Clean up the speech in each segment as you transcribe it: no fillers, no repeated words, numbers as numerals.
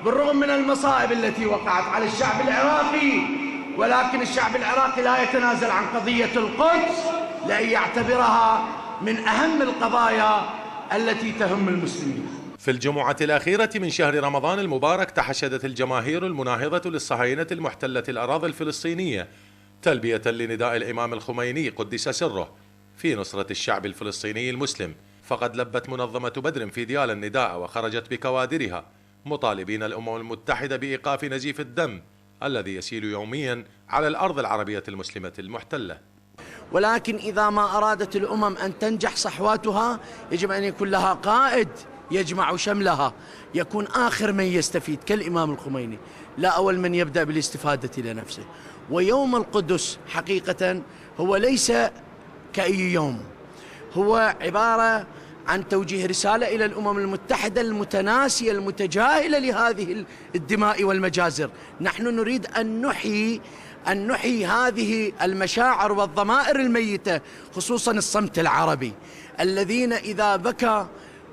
بالرغم من المصائب التي وقعت على الشعب العراقي، ولكن الشعب العراقي لا يتنازل عن قضية القدس لأن يعتبرها من أهم القضايا التي تهم المسلمين. في الجمعة الأخيرة من شهر رمضان المبارك تحشدت الجماهير المناهضة للصهاينة المحتلة الأراضي الفلسطينية تلبية لنداء الإمام الخميني قدس سره في نصرة الشعب الفلسطيني المسلم، فقد لبت منظمة بدر في ديال النداء وخرجت بكوادرها مطالبين الأمم المتحدة بإيقاف نزيف الدم الذي يسيل يوميا على الأرض العربية المسلمة المحتلة. ولكن إذا ما أرادت الأمم أن تنجح صحواتها يجب أن يكون لها قائد يجمع شملها، يكون آخر من يستفيد كالإمام الخميني، لا أول من يبدأ بالاستفادة لنفسه. ويوم القدس حقيقة هو ليس كأي يوم، هو عبارة عن توجيه رسالة إلى الأمم المتحدة المتناسية المتجاهلة لهذه الدماء والمجازر. نحن نريد أن نحيي هذه المشاعر والضمائر الميتة، خصوصا الصمت العربي الذين إذا بكى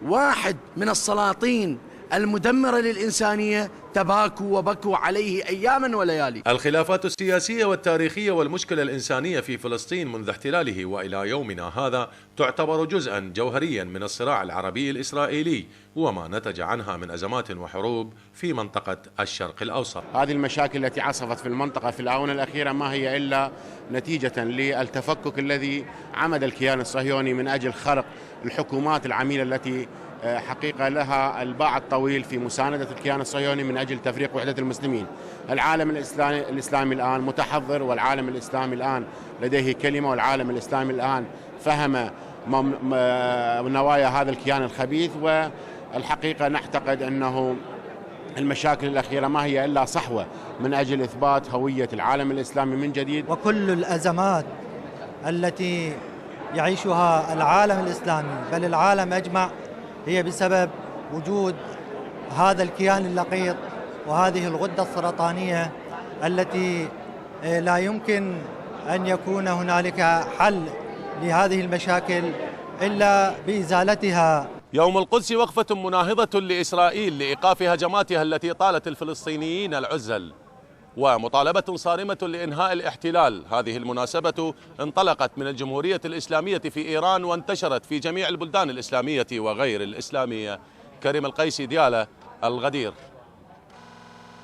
واحد من السلاطين المدمرة للإنسانية تباكوا وبكوا عليه أياما وليالي. الخلافات السياسية والتاريخية والمشكلة الإنسانية في فلسطين منذ احتلاله وإلى يومنا هذا تعتبر جزءا جوهريا من الصراع العربي الإسرائيلي وما نتج عنها من أزمات وحروب في منطقة الشرق الأوسط. هذه المشاكل التي عصفت في المنطقة في الآونة الأخيرة ما هي إلا نتيجة للتفكك الذي عمد الكيان الصهيوني من أجل خرق الحكومات العميلة التي حقيقة لها الباع الطويل في مساندة الكيان الصهيوني من أجل تفريق وحدة المسلمين. العالم الإسلامي الآن متحضر، والعالم الإسلامي الآن لديه كلمة، والعالم الإسلامي الآن فهم نوايا هذا الكيان الخبيث. والحقيقة نعتقد أنه المشاكل الأخيرة ما هي إلا صحوة من أجل إثبات هوية العالم الإسلامي من جديد. وكل الأزمات التي يعيشها العالم الإسلامي بل العالم أجمع هي بسبب وجود هذا الكيان اللقيط وهذه الغدة السرطانية التي لا يمكن أن يكون هنالك حل لهذه المشاكل إلا بإزالتها. يوم القدس وقفة مناهضة لإسرائيل لإيقاف هجماتها التي طالت الفلسطينيين العزل ومطالبة صارمة لإنهاء الاحتلال. هذه المناسبة انطلقت من الجمهورية الإسلامية في إيران وانتشرت في جميع البلدان الإسلامية وغير الإسلامية. كريم القيسي، ديالى، الغدير.